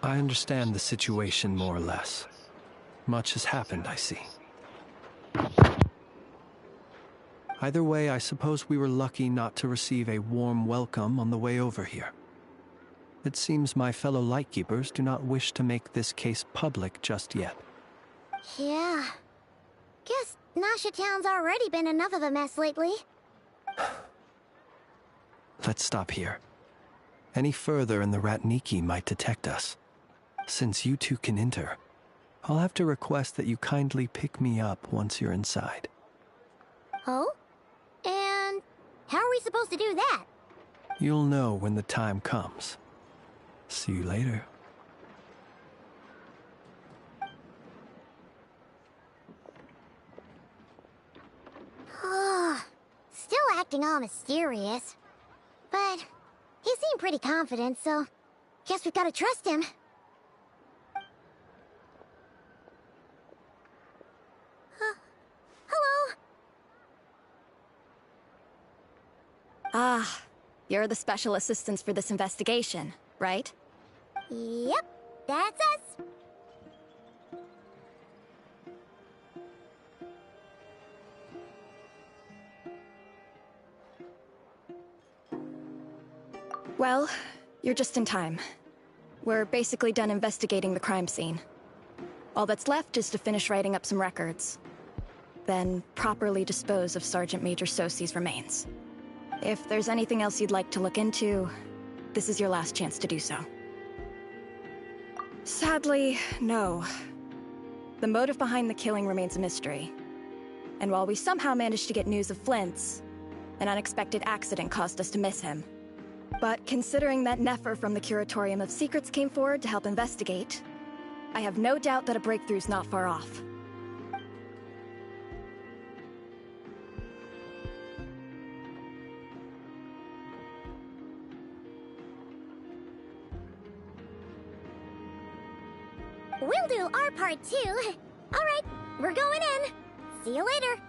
I understand the situation more or less. Much has happened, I see. Either way, I suppose we were lucky not to receive a warm welcome on the way over here. It seems my fellow Lightkeepers do not wish to make this case public just yet. Yeah. Guess Nasha Town's already been enough of a mess lately. Let's stop here. Any further and the Ratniki might detect us. Since you two can enter, I'll have to request that you kindly pick me up once you're inside. Oh? And how are we supposed to do that? You'll know when the time comes. See you later. Still acting all mysterious. But he seemed pretty confident, so guess we've got to trust him. Hello? Ah, you're the special assistants for this investigation, right? Yep, that's us. Well, you're just in time. We're basically done investigating the crime scene. All that's left is to finish writing up some records. Then properly dispose of Sergeant Major Sosi's remains. If there's anything else you'd like to look into, this is your last chance to do so. Sadly, no. The motive behind the killing remains a mystery. And while we somehow managed to get news of Flint's, an unexpected accident caused us to miss him. But considering that Nefer from the Curatorium of Secrets came forward to help investigate, I have no doubt that a breakthrough's not far off. We'll do our part too. All right, we're going in. See you later.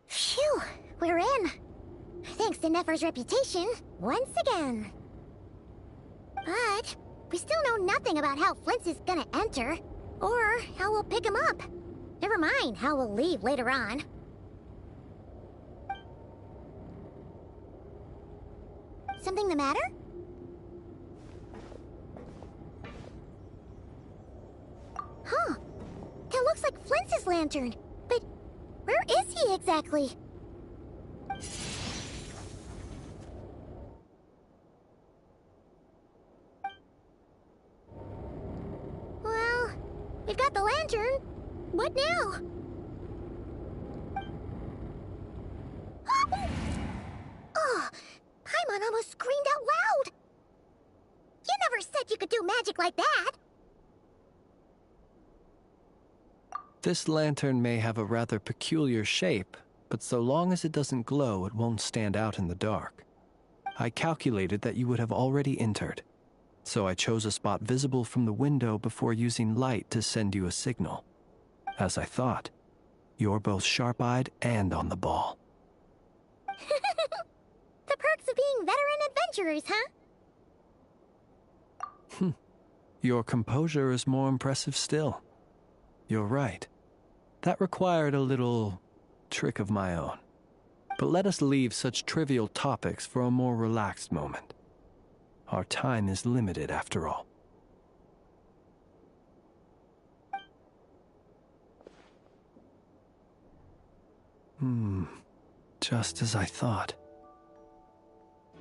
Phew, we're in. Thanks to Nefer's reputation, once again. But we still know nothing about how Flint's is gonna enter, or how we'll pick him up. Never mind how we'll leave later on. Something the matter? Huh. That looks like Flint's lantern. But where is he exactly? Well, we've got the lantern. What now? Oh, Paimon almost screamed out loud. You never said you could do magic like that. This lantern may have a rather peculiar shape, but so long as it doesn't glow, it won't stand out in the dark. I calculated that you would have already entered, so I chose a spot visible from the window before using light to send you a signal. As I thought, you're both sharp-eyed and on the ball. The perks of being veteran adventurers, huh? Your composure is more impressive still. You're right. That required a little trick of my own. But let us leave such trivial topics for a more relaxed moment. Our time is limited, after all. Just as I thought.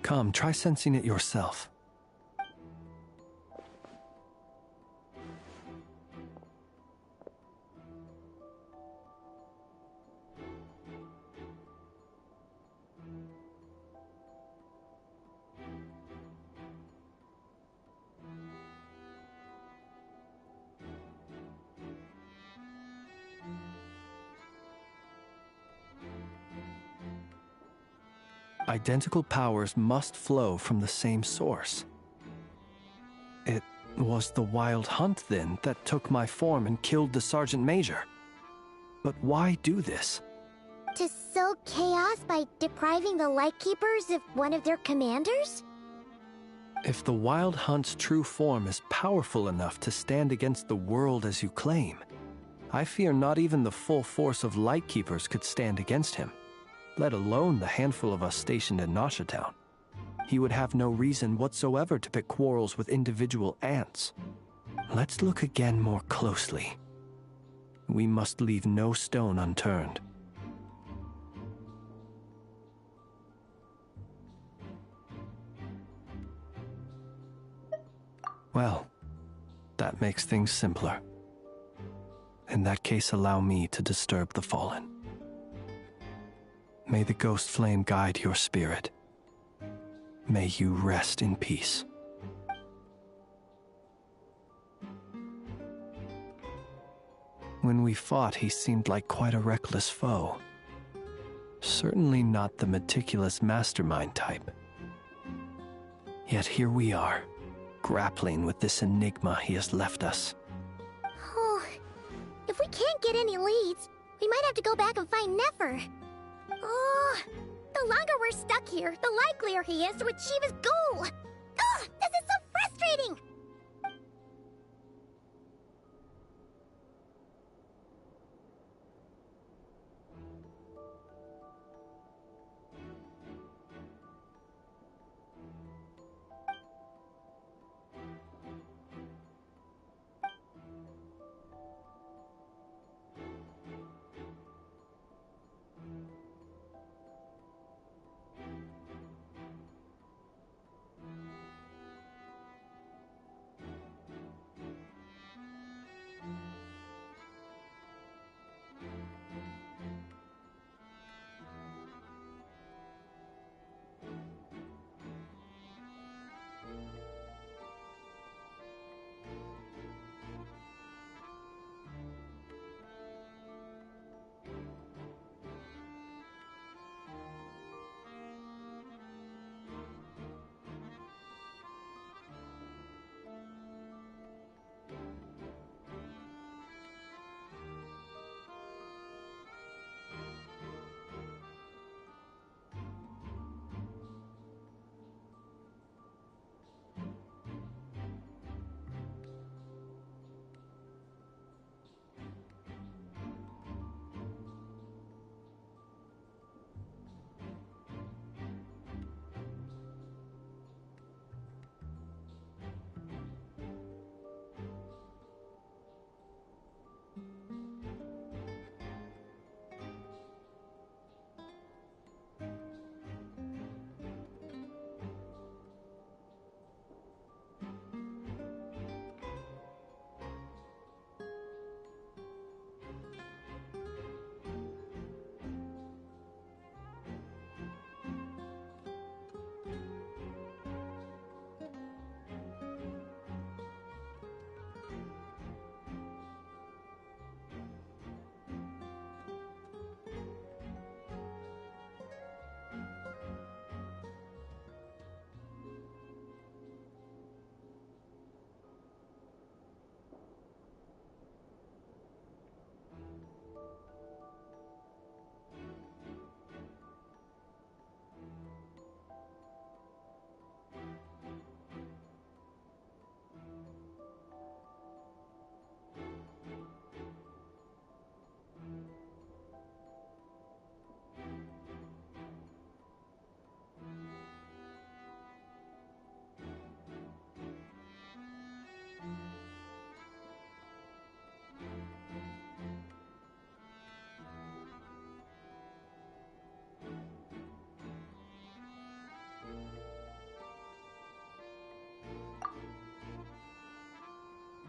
Come, try sensing it yourself. Identical powers must flow from the same source. It was the Wild Hunt, then, that took my form and killed the Sergeant Major. But why do this? To sow chaos by depriving the Lightkeepers of one of their commanders? If the Wild Hunt's true form is powerful enough to stand against the world as you claim, I fear not even the full force of Lightkeepers could stand against him, let alone the handful of us stationed in Nasha Town. He would have no reason whatsoever to pick quarrels with individual ants. Let's look again more closely. We must leave no stone unturned. Well, that makes things simpler. In that case, allow me to disturb the fallen. May the ghost flame guide your spirit. May you rest in peace. When we fought, he seemed like quite a reckless foe. Certainly not the meticulous mastermind type. Yet here we are, grappling with this enigma he has left us. Oh, if we can't get any leads, we might have to go back and find Nefer. Oh, the longer we're stuck here, the likelier he is to achieve his goal. Oh, this is so frustrating!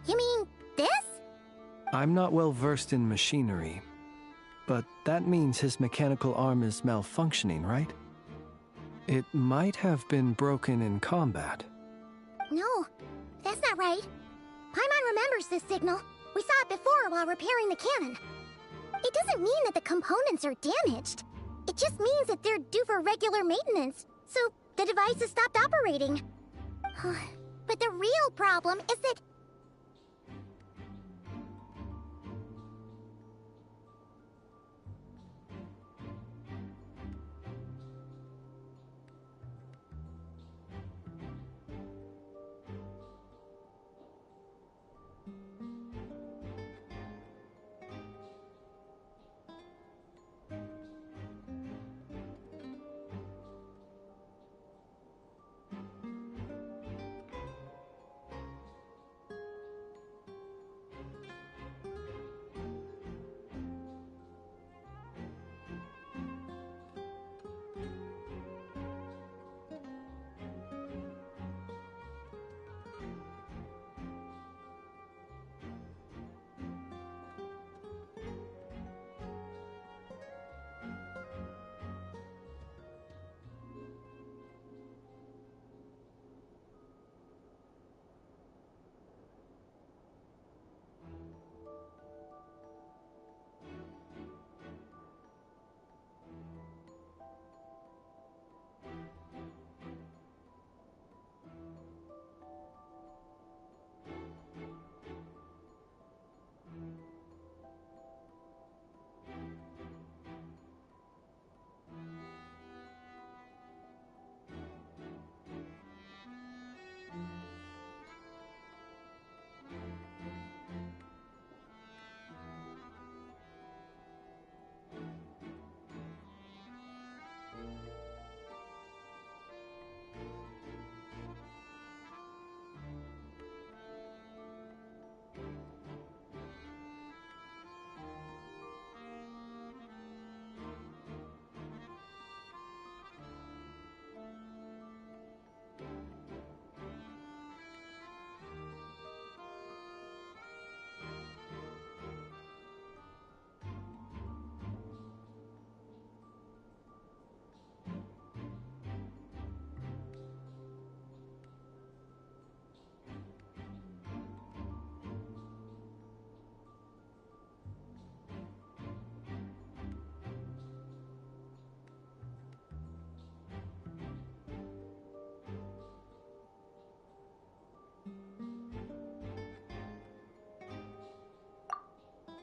You mean this? I'm not well versed in machinery, but that means his mechanical arm is malfunctioning, right? It might have been broken in combat. No, that's not right. Paimon remembers this signal. We saw it before while repairing the cannon. It doesn't mean that the components are damaged. It just means that they're due for regular maintenance, so the device has stopped operating. But the real problem is that...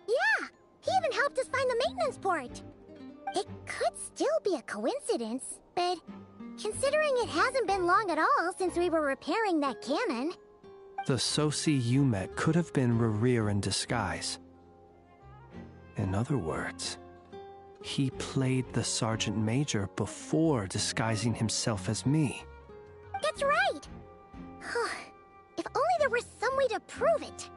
Yeah! He even helped us find the maintenance port! It could still be a coincidence, but considering it hasn't been long at all since we were repairing that cannon... The Soci you met could have been Rerir in disguise. In other words, he played the Sergeant Major before disguising himself as me. That's right! If only there were some way to prove it.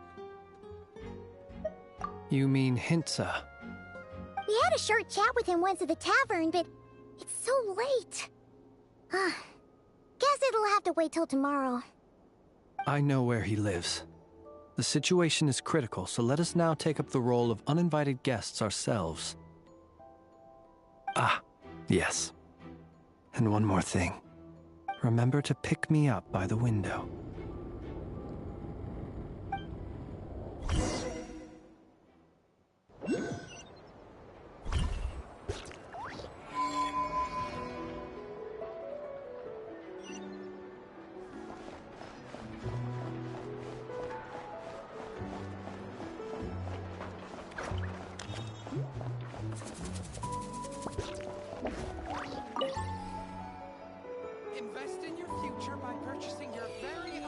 You mean Hintsa? We had a short chat with him once at the tavern, but it's so late. Guess it'll have to wait till tomorrow. I know where he lives. The situation is critical, so let us now take up the role of uninvited guests ourselves. Ah, yes. And one more thing. Remember to pick me up by the window. Invest in your future by purchasing your very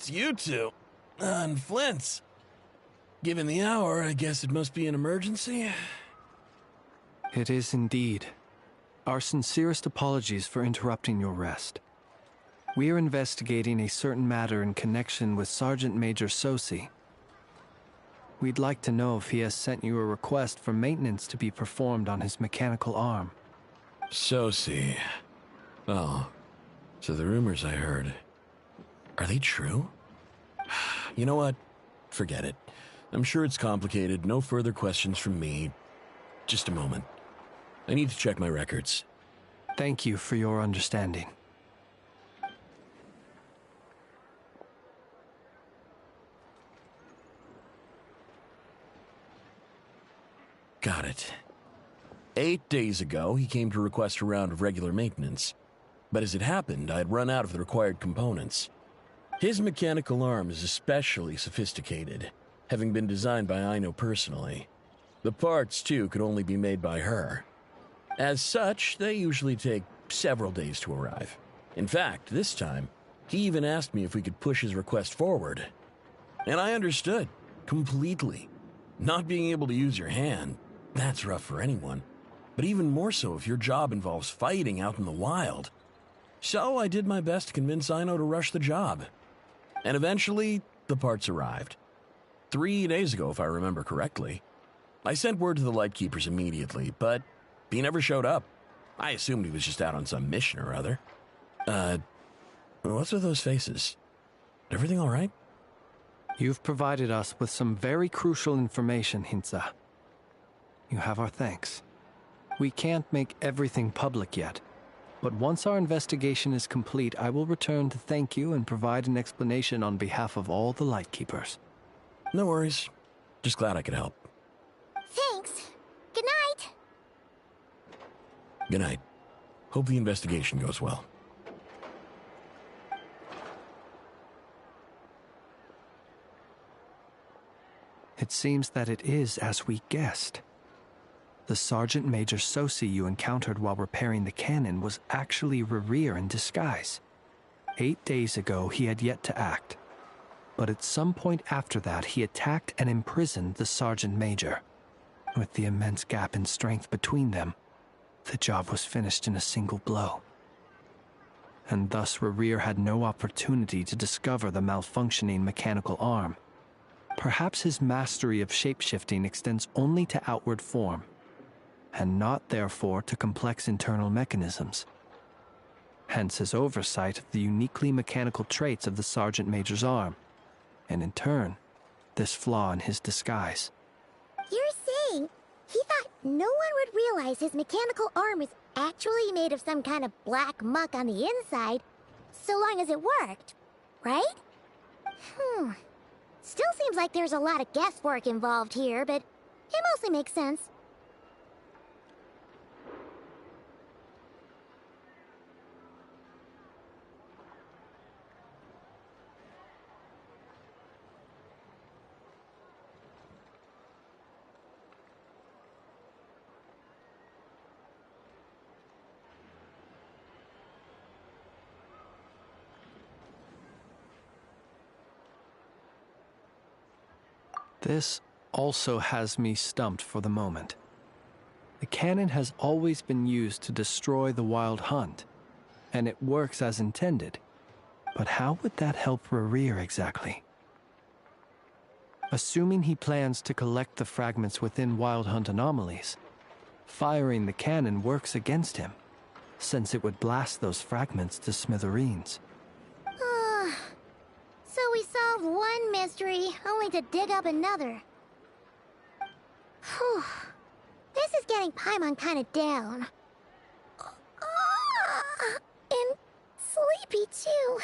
It's you two. And Flint's. Given the hour, I guess it must be an emergency. It is indeed. Our sincerest apologies for interrupting your rest. We are investigating a certain matter in connection with Sergeant Major Sosi. We'd like to know if he has sent you a request for maintenance to be performed on his mechanical arm. Sosi. Oh, so the rumors I heard, are they true? You know what? Forget it. I'm sure it's complicated. No further questions from me. Just a moment. I need to check my records. Thank you for your understanding. Got it. 8 days ago, he came to request a round of regular maintenance. But as it happened, I had run out of the required components. His mechanical arm is especially sophisticated, having been designed by Aino personally. The parts, too, could only be made by her. As such, they usually take several days to arrive. In fact, this time, he even asked me if we could push his request forward. And I understood, completely. Not being able to use your hand, that's rough for anyone. But even more so if your job involves fighting out in the wild. So I did my best to convince Aino to rush the job. And eventually, the parts arrived. 3 days ago, if I remember correctly. I sent word to the Lightkeepers immediately, but he never showed up. I assumed he was just out on some mission or other. What's with those faces? Everything all right? You've provided us with some very crucial information, Hintsa. You have our thanks. We can't make everything public yet, but once our investigation is complete, I will return to thank you and provide an explanation on behalf of all the Lightkeepers. No worries. Just glad I could help. Thanks. Good night. Good night. Hope the investigation goes well. It seems that it is as we guessed. The Sergeant Major Sosi you encountered while repairing the cannon was actually Rerir in disguise. 8 days ago, he had yet to act. But at some point after that, he attacked and imprisoned the Sergeant Major. With the immense gap in strength between them, the job was finished in a single blow. And thus Rerir had no opportunity to discover the malfunctioning mechanical arm. Perhaps his mastery of shapeshifting extends only to outward form, and not therefore to complex internal mechanisms. Hence his oversight of the uniquely mechanical traits of the Sergeant Major's arm, and in turn, this flaw in his disguise. You're saying he thought no one would realize his mechanical arm was actually made of some kind of black muck on the inside, so long as it worked, right? Still seems like there's a lot of guesswork involved here, but it mostly makes sense. This also has me stumped for the moment. The cannon has always been used to destroy the Wild Hunt, and it works as intended. But how would that help Rerir exactly? Assuming he plans to collect the fragments within Wild Hunt anomalies, firing the cannon works against him, since it would blast those fragments to smithereens. So we solved one mystery, only to dig up another. Whew. This is getting Paimon kinda down. And sleepy too.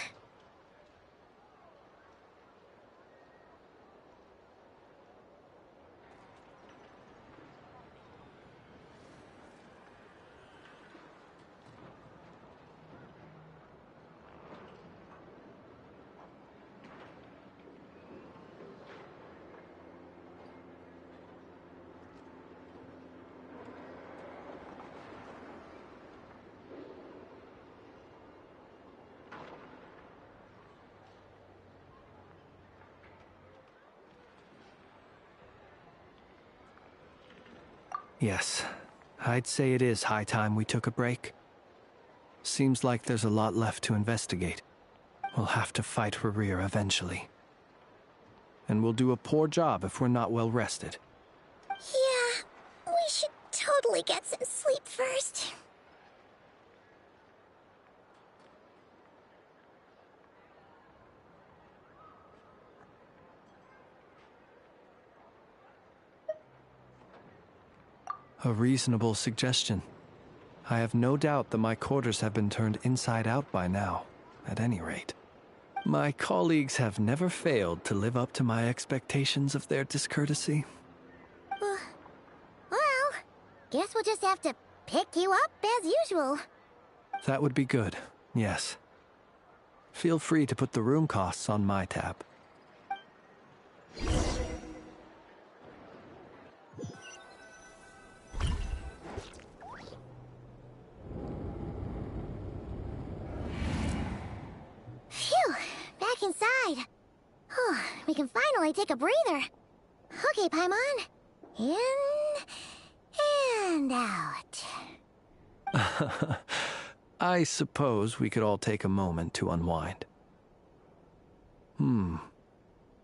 Yes, I'd say it is high time we took a break. Seems like there's a lot left to investigate. We'll have to fight Rerir eventually. And we'll do a poor job if we're not well rested. Yeah, we should totally get some sleep first. A reasonable suggestion. I have no doubt that my quarters have been turned inside out by now, at any rate. My colleagues have never failed to live up to my expectations of their discourtesy. Well, guess we'll just have to pick you up as usual. That would be good, yes. Feel free to put the room costs on my tab. Phew, back inside. We can finally take a breather. Okay, Paimon. In and out. I suppose we could all take a moment to unwind.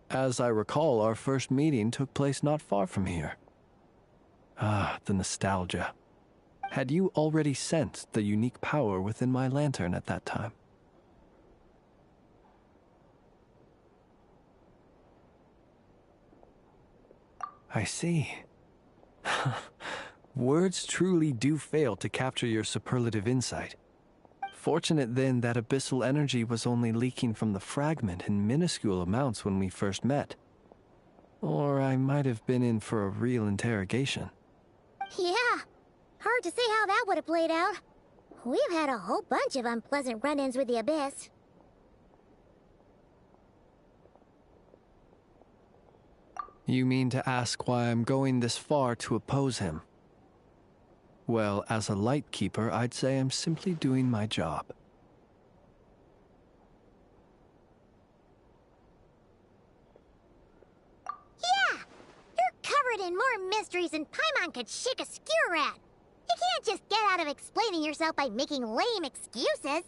As I recall, our first meeting took place not far from here. Ah, the nostalgia. Had you already sensed the unique power within my lantern at that time? I see. Words truly do fail to capture your superlative insight. Fortunate then that abyssal energy was only leaking from the fragment in minuscule amounts when we first met. Or I might have been in for a real interrogation. Yeah, hard to say how that would have played out. We've had a whole bunch of unpleasant run-ins with the Abyss. You mean to ask why I'm going this far to oppose him? Well, as a light keeper, I'd say I'm simply doing my job. Yeah! You're covered in more mysteries than Paimon could shake a skewer at. You can't just get out of explaining yourself by making lame excuses.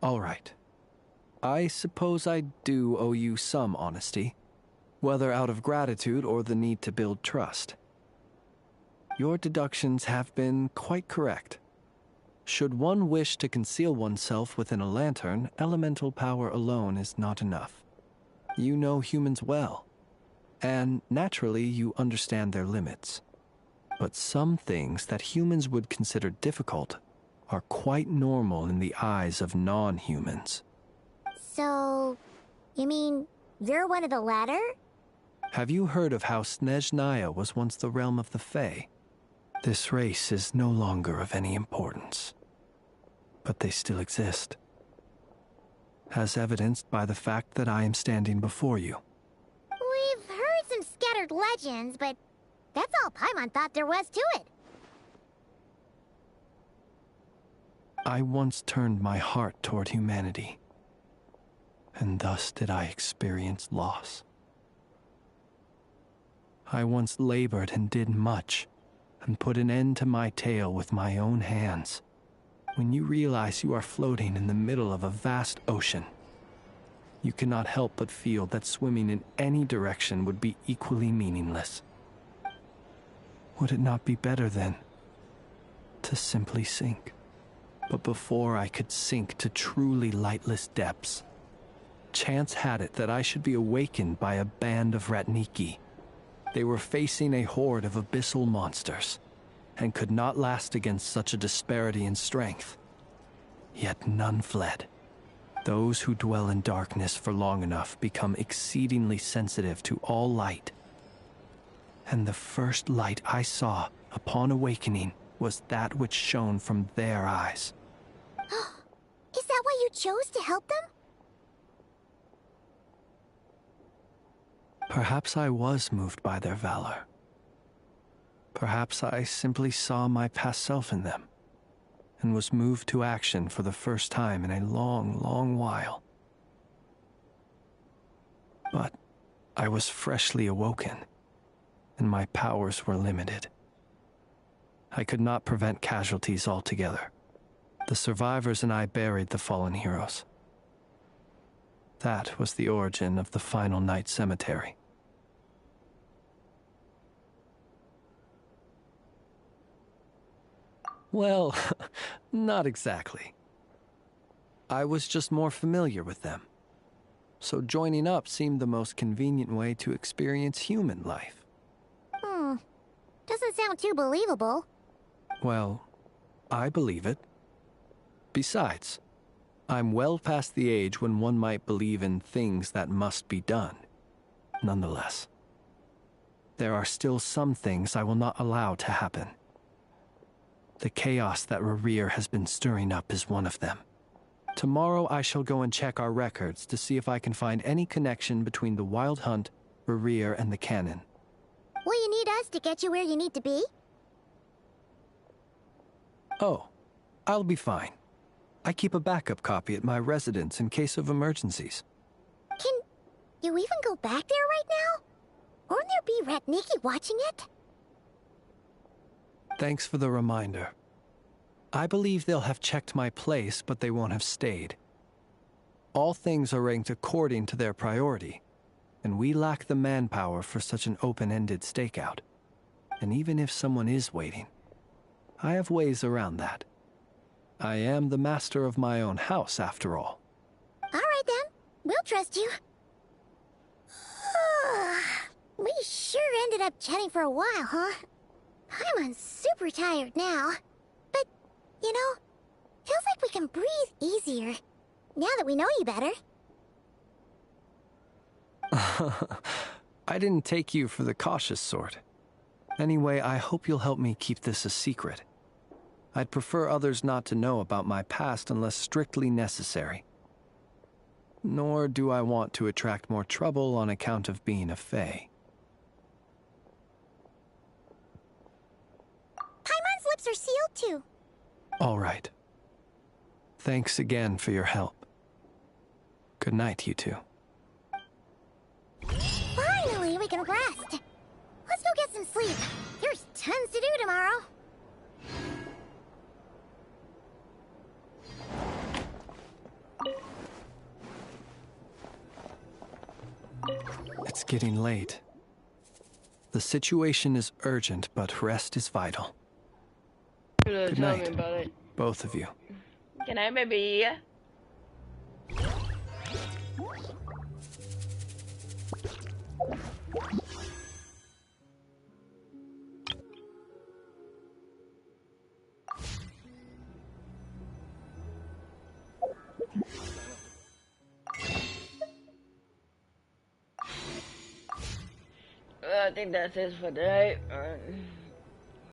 All right. I suppose I do owe you some honesty, whether out of gratitude or the need to build trust. Your deductions have been quite correct. Should one wish to conceal oneself within a lantern, elemental power alone is not enough. You know humans well, and naturally you understand their limits. But some things that humans would consider difficult are quite normal in the eyes of non-humans. So, you mean you're one of the latter? Have you heard of how Snezhnaya was once the realm of the Fae? This race is no longer of any importance, but they still exist, as evidenced by the fact that I am standing before you. We've heard some scattered legends, but that's all Paimon thought there was to it. I once turned my heart toward humanity, and thus did I experience loss. I once labored and did much, and put an end to my tale with my own hands. When you realize you are floating in the middle of a vast ocean, you cannot help but feel that swimming in any direction would be equally meaningless. Would it not be better, then, to simply sink? But before I could sink to truly lightless depths, chance had it that I should be awakened by a band of Ratniki. They were facing a horde of abyssal monsters, and could not last against such a disparity in strength. Yet none fled. Those who dwell in darkness for long enough become exceedingly sensitive to all light. And the first light I saw upon awakening was that which shone from their eyes. Is that why you chose to help them? Perhaps I was moved by their valor. Perhaps I simply saw my past self in them, and was moved to action for the first time in a long, long while. But I was freshly awoken, and my powers were limited. I could not prevent casualties altogether. The survivors and I buried the fallen heroes. That was the origin of the final night cemetery. Well, not exactly. I was just more familiar with them. So joining up seemed the most convenient way to experience human life. Doesn't sound too believable. Well, I believe it. Besides, I'm well past the age when one might believe in things that must be done. Nonetheless, there are still some things I will not allow to happen. The chaos that Rerir has been stirring up is one of them. Tomorrow I shall go and check our records to see if I can find any connection between the Wild Hunt, Rerir, and the Canon. Will you need us to get you where you need to be? Oh, I'll be fine. I keep a backup copy at my residence in case of emergencies. Can you even go back there right now? Won't there be Ratniki watching it? Thanks for the reminder. I believe they'll have checked my place, but they won't have stayed. All things are ranked according to their priority, and we lack the manpower for such an open-ended stakeout. And even if someone is waiting, I have ways around that. I am the master of my own house, after all. All right then, we'll trust you. We sure ended up chatting for a while, huh? I'm super tired now. But, you know, feels like we can breathe easier, now that we know you better. I didn't take you for the cautious sort. Anyway, I hope you'll help me keep this a secret. I'd prefer others not to know about my past unless strictly necessary. Nor do I want to attract more trouble on account of being a fae. Paimon's lips are sealed too. All right. Thanks again for your help. Good night, you two. Finally, we can rest. Let's go get some sleep. There's tons to do tomorrow. It's getting late. The situation is urgent, but rest is vital. Good Tell me night, about it. both of you. Good night, baby. I think that's it for today.